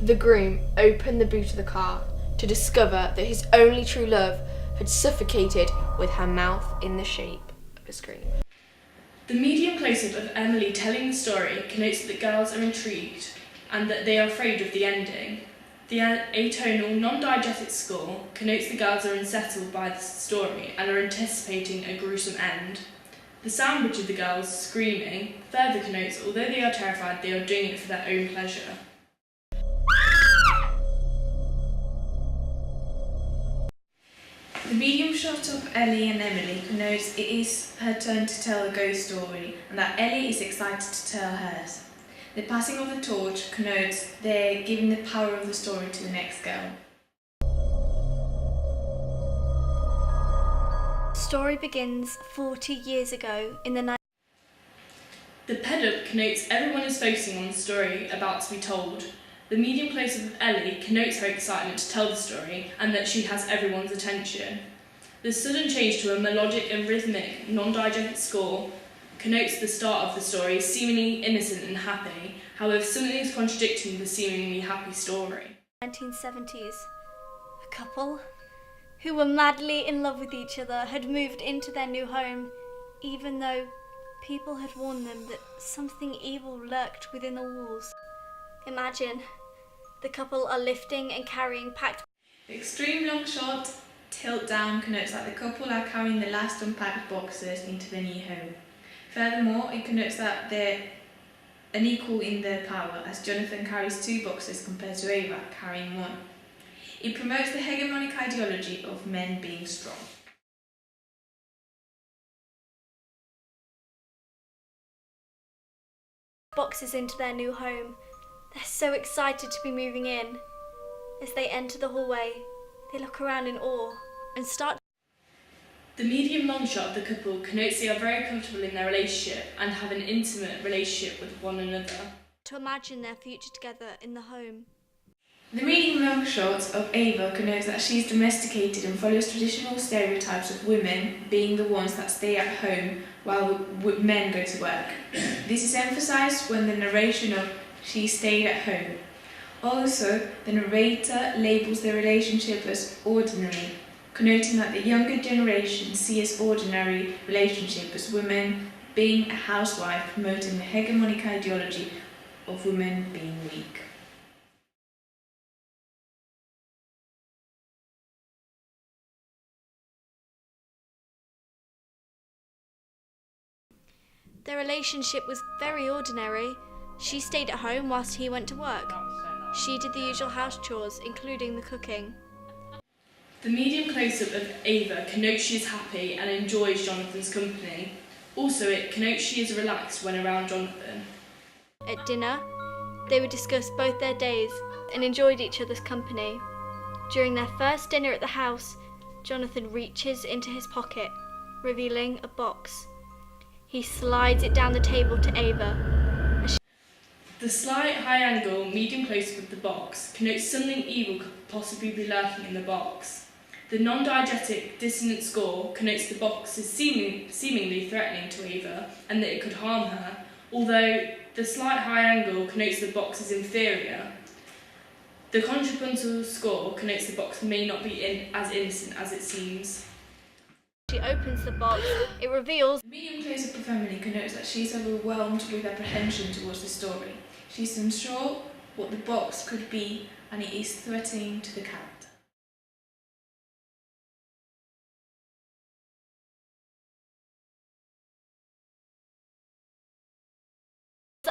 The groom opened the boot of the car to discover that his only true love had suffocated with her mouth in the shape of a scream. The medium close-up of Emily telling the story connotes that girls are intrigued and that they are afraid of the ending. The atonal, non-diegetic score connotes the girls are unsettled by the story and are anticipating a gruesome end. The sound pitch of the girls screaming further connotes although they are terrified, they are doing it for their own pleasure. The medium shot of Ellie and Emily connotes it is her turn to tell a ghost story and that Ellie is excited to tell hers. The passing of the torch connotes they're giving the power of the story to the next girl. The story begins 40 years ago in the The pedal connotes everyone is focusing on the story about to be told. The medium close-up of Ellie connotes her excitement to tell the story and that she has everyone's attention. The sudden change to a melodic and rhythmic, non-diegetic score connotes the start of the story, seemingly innocent and happy. However, something is contradicting the seemingly happy story. 1970s. A couple who were madly in love with each other had moved into their new home, even though people had warned them that something evil lurked within the walls. Imagine, the couple are lifting and carrying packed. The extreme long shot tilt down connotes that the couple are carrying the last unpacked boxes into their new home. Furthermore, it connotes that they're unequal in their power, as Jonathan carries 2 boxes compared to Ava carrying 1. It promotes the hegemonic ideology of men being strong. Boxes into their new home. They're so excited to be moving in. As they enter the hallway, they look around in awe and start. The medium long shot of the couple connotes they are very comfortable in their relationship and have an intimate relationship with one another. To imagine their future together in the home. The medium long shot of Ava connotes that she's domesticated and follows traditional stereotypes of women being the ones that stay at home while men go to work. This is emphasised when the narration of she stayed at home. Also, the narrator labels the relationship as ordinary, connoting that the younger generation see as ordinary relationship as women being a housewife, promoting the hegemonic ideology of women being weak. Their relationship was very ordinary. She stayed at home whilst he went to work. She did the usual house chores, including the cooking. The medium close-up of Ava connotes she is happy and enjoys Jonathan's company. Also, it connotes she is relaxed when around Jonathan. At dinner, they would discuss both their days and enjoyed each other's company. During their first dinner at the house, Jonathan reaches into his pocket, revealing a box. He slides it down the table to Ava. The slight high-angle, medium close-up of the box connotes something evil could possibly be lurking in the box. The non-diegetic, dissonant score connotes the box is seemingly threatening to Ava and that it could harm her, although the slight high-angle connotes the box is inferior. The contrapuntal score connotes the box may not be as innocent as it seems. She opens the box, it reveals. The medium close-up of Emily connotes that she's overwhelmed with apprehension towards the story. She's unsure what the box could be and it is threatening to the character.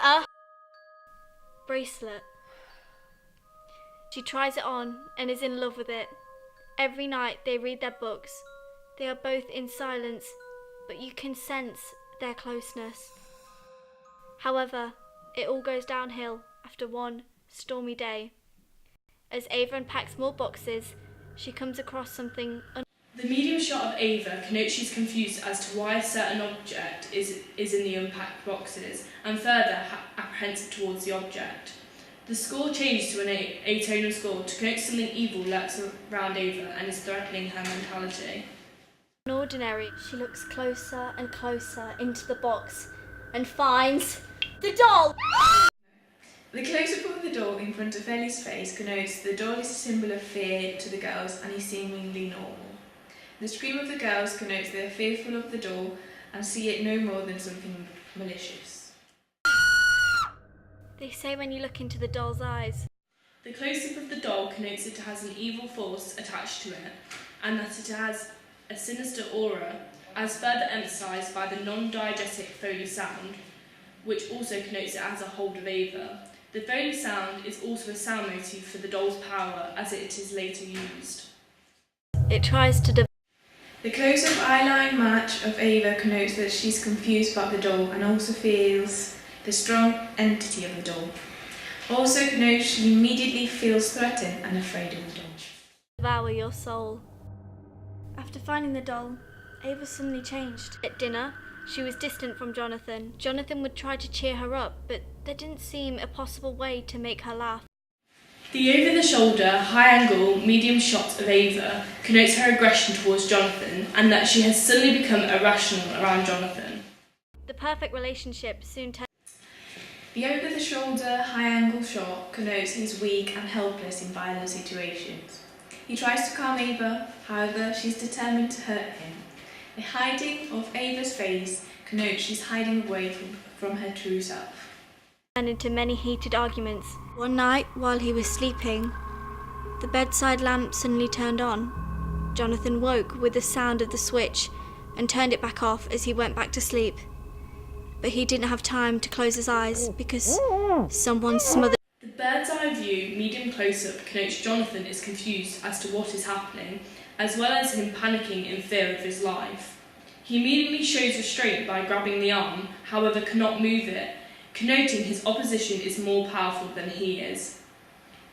A bracelet. She tries it on and is in love with it. Every night they read their books. They are both in silence, but you can sense their closeness. However, it all goes downhill after one stormy day. As Ava unpacks more boxes, she comes across something. The medium shot of Ava connotes she's confused as to why a certain object is in the unpacked boxes, and further apprehensive towards the object. The score changes to an atonal score to connote something evil lurks around Ava and is threatening her mentality. Ordinary, she looks closer and closer into the box and finds the doll. The close-up of the doll in front of Ellie's face connotes the doll is a symbol of fear to the girls and is seemingly normal. The scream of the girls connotes they are fearful of the doll and see it no more than something malicious. They say when you look into the doll's eyes. The close-up of the doll connotes it has an evil force attached to it, and that it has a sinister aura, as further emphasised by the non-diegetic Foley sound, which also connotes it as a hold of Ava. The Foley sound is also a sound motif for the doll's power, as it is later used. It tries to The close-up eyeline match of Ava connotes that she's confused about the doll and also feels the strong entity of the doll. Also connotes she immediately feels threatened and afraid of the doll. devour your soul. After finding the doll, Ava suddenly changed. At dinner, she was distant from Jonathan. Jonathan would try to cheer her up, but there didn't seem a possible way to make her laugh. The over-the-shoulder, high-angle, medium shot of Ava connotes her aggression towards Jonathan, and that she has suddenly become irrational around Jonathan. The perfect relationship soon turned. The over-the-shoulder, high-angle shot connotes he's weak and helpless in violent situations. He tries to calm Ava, however, she's determined to hurt him. The hiding of Ava's face connotes she's hiding away from her true self. Turned into many heated arguments. One night, while he was sleeping, the bedside lamp suddenly turned on. Jonathan woke with the sound of the switch and turned it back off as he went back to sleep. But he didn't have time to close his eyes because someone smothered. The bird's eye view, medium close-up, connotes Jonathan is confused as to what is happening, as well as him panicking in fear of his life. He immediately shows restraint by grabbing the arm, however cannot move it, connoting his opposition is more powerful than he is.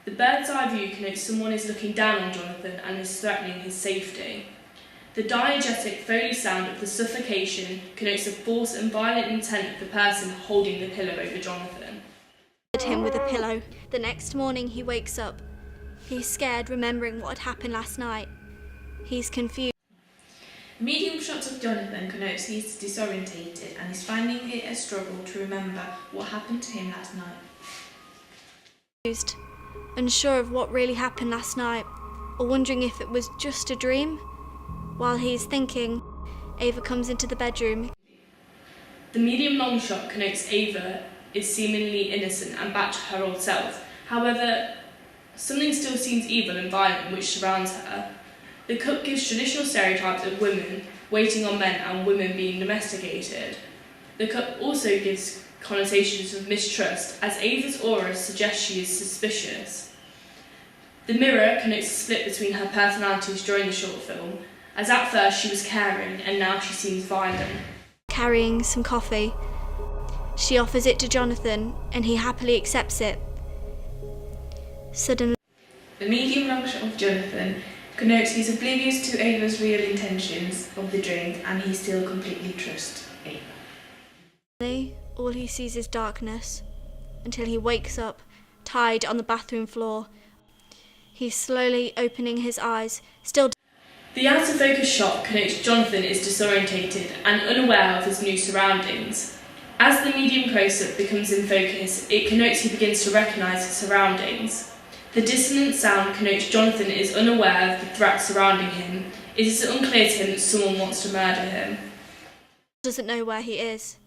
The bird's eye view connotes someone is looking down on Jonathan and is threatening his safety. The diegetic Foley sound of the suffocation connotes the force and violent intent of the person holding the pillow over Jonathan. Him with a pillow. The next morning he wakes up. He's scared, remembering what had happened last night. He's confused. Medium shots of Jonathan connotes he's disorientated and is finding it a struggle to remember what happened to him last night. Unsure of what really happened last night, or wondering if it was just a dream. While he's thinking, Ava comes into the bedroom. The medium long shot connotes Ava is seemingly innocent and back to her old self. However, something still seems evil and violent which surrounds her. The cup gives traditional stereotypes of women waiting on men and women being domesticated. The cup also gives connotations of mistrust, as Ava's aura suggests she is suspicious. The mirror connotes a split between her personalities during the short film, as at first she was caring and now she seems violent. Carrying some coffee. She offers it to Jonathan and he happily accepts it. Suddenly, The medium long shot of Jonathan connotes he's oblivious to Ava's real intentions of the drink and he still completely trusts Ava. all he sees is darkness until he wakes up, tied on the bathroom floor. He's slowly opening his eyes, still. The out of focus shot connotes Jonathan is disorientated and unaware of his new surroundings. As the medium close-up becomes in focus, it connotes he begins to recognise his surroundings. The dissonant sound connotes Jonathan is unaware of the threat surrounding him. It is unclear to him that someone wants to murder him. Doesn't know where he is.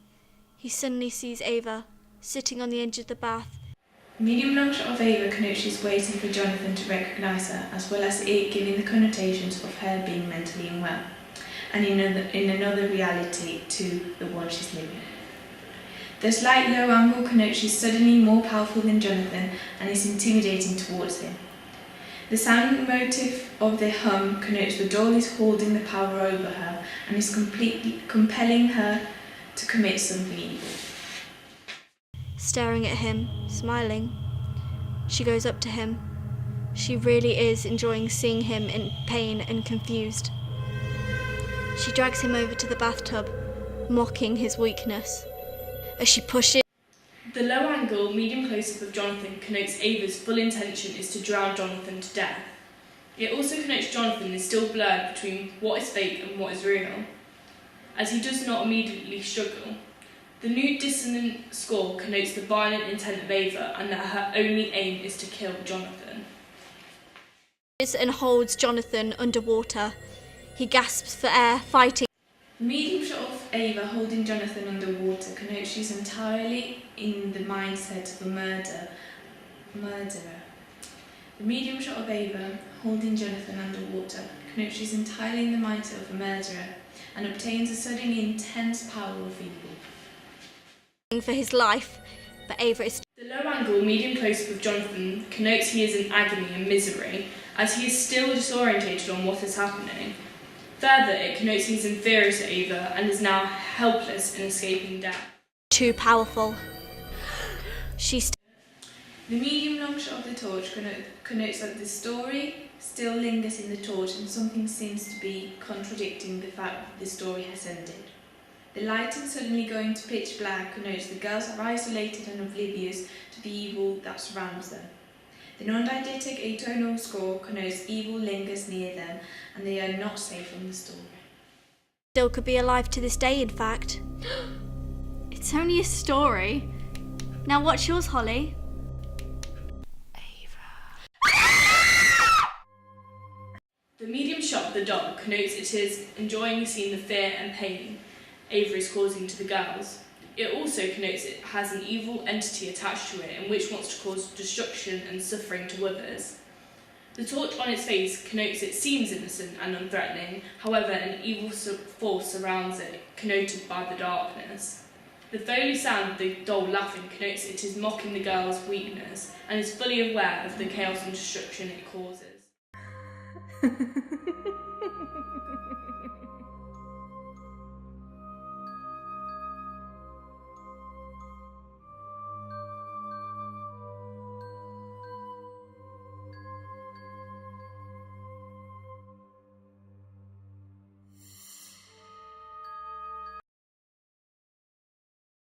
He suddenly sees Ava sitting on the edge of the bath. Medium long shot of Ava connotes she's waiting for Jonathan to recognise her, as well as it giving the connotations of her being mentally unwell, and in another reality to the one she's living. The slight low angle connotes she's suddenly more powerful than Jonathan and is intimidating towards him. The sound motif of the hum connotes the doll is holding the power over her and is completely compelling her to commit something evil. Staring at him, smiling. She goes up to him. She really is enjoying seeing him in pain and confused. She drags him over to the bathtub, mocking his weakness. As she pushes. The low angle, medium close-up of Jonathan connotes Ava's full intention is to drown Jonathan to death. It also connotes Jonathan is still blurred between what is fake and what is real, as he does not immediately struggle. The new dissonant score connotes the violent intent of Ava and that her only aim is to kill Jonathan. And holds Jonathan underwater. He gasps for air, fighting. The medium shot of Ava holding Jonathan underwater connotes she's entirely in the mindset of a murderer. The medium shot of Ava holding Jonathan underwater connotes she's entirely in the mindset of a murderer and obtains a suddenly intense power of evil. For his life, but Ava is. The low-angle medium close-up of Jonathan connotes he is in agony and misery, as he is still disorientated on what is happening. Further, it connotes he is inferior to Ava and is now helpless in escaping death. Too powerful. The medium long shot of the torch connotes that the story still lingers in the torch and something seems to be contradicting the fact that the story has ended. The lighting suddenly going to pitch black connotes the girls are isolated and oblivious to the evil that surrounds them. The non-diegetic atonal score connotes evil lingers near them and they are not safe from the story. Still could be alive to this day, in fact. It's only a story. Now what's yours, Holly? The medium shot of the dog connotes it is enjoying seeing the fear and pain Ava is causing to the girls. It also connotes it has an evil entity attached to it and which wants to cause destruction and suffering to others. The torch on its face connotes it seems innocent and unthreatening, however an evil force surrounds it, connoted by the darkness. The Foley sound of the doll laughing connotes it is mocking the girl's weakness and is fully aware of the chaos and destruction it causes.